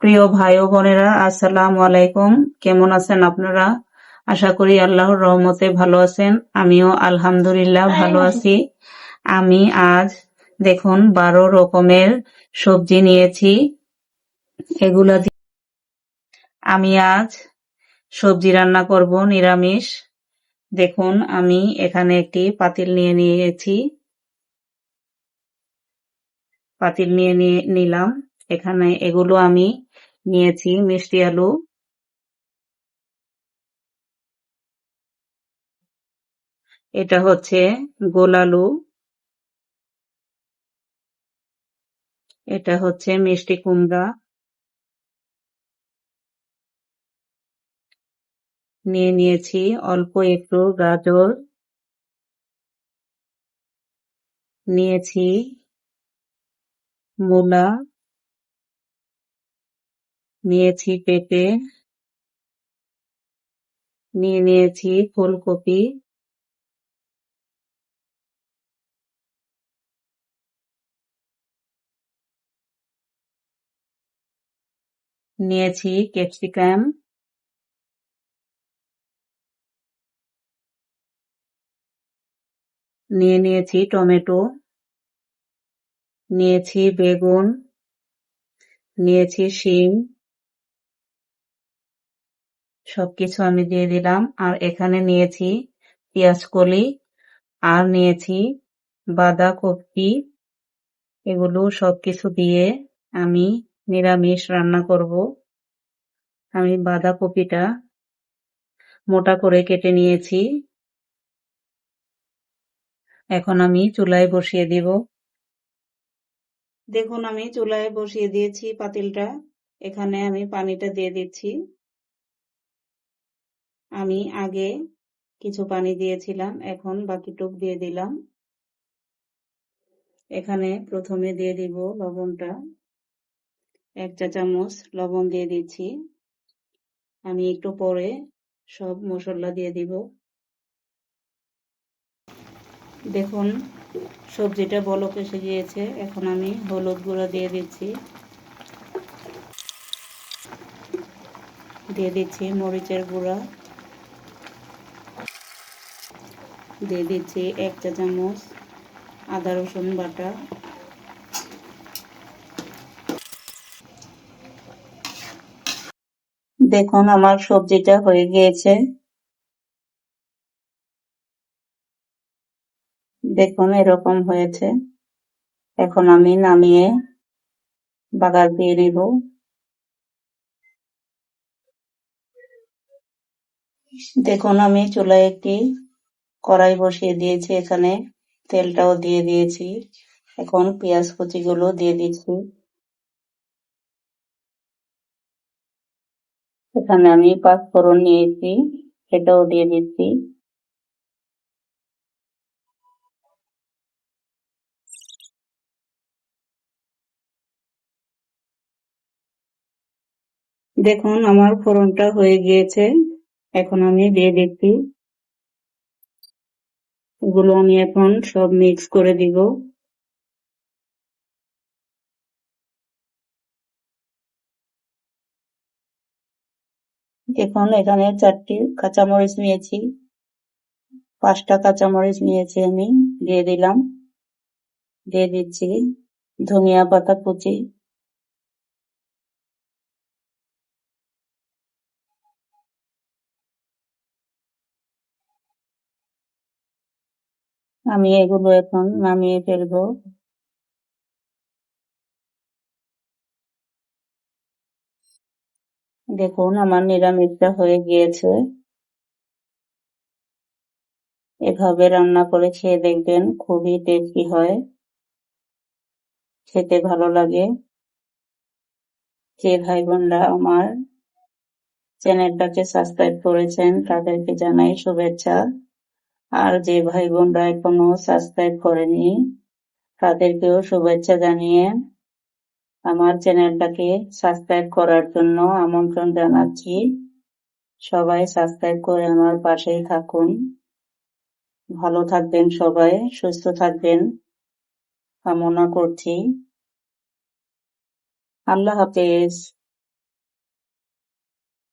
প্রিয় ভাই ও বোনেরা, আসসালামু আলাইকুম। কেমন আছেন আপনারা? আশা করি আল্লাহর রহমতে ভালো আছেন। আমিও আলহামদুলিল্লাহ ভালো আছি। আমি আজ দেখুন 12 রকমের সবজি নিয়েছি। এগুলা দিয়ে আমি আজ সবজি রান্না করব, নিরামিষ। দেখুন আমি এখানে একটি পাতিল নিয়েছি। পাতিল নিলাম। এখানে এগুলো আমি নিয়েছি: মিষ্টি আলু, এটা হচ্ছে গোল আলু, এটা হচ্ছে মিষ্টি কুমড়া, নিয়েছি অল্প একটু গাজর, নিয়েছি মূলা, নিয়েছি পেঁপে, নিয়েছি ফুলকপি, নিয়েছি ক্যাপসিকাম, নিয়েছি টমেটো, নিয়েছি বেগুন, নিয়েছি শিম। সবকিছু আমি দিয়ে দিলাম। আর এখানে নিয়েছি পেঁয়াজ কলি, আর নিয়েছি বাঁধাকপি। এগুলো সবকিছু দিয়ে আমি নিরামিষ রান্না করব। আমি বাঁধাকপিটা মোটা করে কেটে নিয়েছি। এখন আমি চুলায় বসিয়ে দিব। দেখুন আমি চুলায় বসিয়ে দিয়েছি পাতিলটা। এখানে আমি পানিটা দিয়ে দিচ্ছি। আমি আগে কিছু পানি দিয়েছিলাম, এখন বাকিটুক দিয়ে দিলাম। এখানে প্রথমে দিয়ে দিব লবণটা। 1 চা চামচ লবণ দিয়ে দিচ্ছি। আমি একটু পরে সব মশলা দিয়ে দিব। দেখুন সবজিটা বলক এসে গিয়েছে। এখন আমি হলুদ গুঁড়ো দিয়ে দিচ্ছি। দিয়ে দিচ্ছি মরিচের গুঁড়া। দিয়ে দিচ্ছি 1 চা চামচ আদা রসুন বাটা। দেখুন আমার সবজিটা হয়ে গিয়েছে। দেখুন এরকম হয়েছে। এখন আমি নামিয়ে বাগার দিয়ে নেব। দেখুন আমি চুলায় একটি কড়াই বসিয়ে দিয়েছি, এখানে তেলটাও দিয়ে দিয়েছি। এখন পেঁয়াজ কুচিগুলো দিয়ে দিচ্ছি। এখানে আমি 5 ফোড়ন নিয়েছি, এটাও দিয়ে দিচ্ছি। দেখুন আমার ফোড়নটা হয়ে গিয়েছে। এখন আমি দিয়ে দিচ্ছি। এগুলো আমি এখন সব মিক্স করে দিব। এখন এখানে 4টি কাঁচামরিচ নিয়েছি, 5টা কাঁচামরিচ নিয়েছি, আমি দিয়ে দিলাম। দিয়ে দিচ্ছি ধনিয়া পাতা কুচি। আমি এগুলো এখন নামিয়ে ফেলবো। দেখুন আমার নিরামিষটা হয়ে গিয়েছে। এভাবে রান্না করে খেয়ে দেখবেন, খুবই টেস্টি হয়, খেতে ভালো লাগে। যে ভাই বোনরা আমার চ্যানেলটাকে সাবস্ক্রাইব করেছেন তাদেরকে জানাই শুভেচ্ছা। আর যে ভাই বোনরা এখনো সাবস্ক্রাইব করেনি তাদেরকেও শুভেচ্ছা জানিয়ে আমার চ্যানেলটাকে সাবস্ক্রাইব করার জন্য আমন্ত্রণ জানাচ্ছি। সবাই সাবস্ক্রাইব করে আমার পাশেই থাকুন। ভালো থাকবেন, সবাই সুস্থ থাকবেন কামনা করছি। আল্লাহ হাফেজ।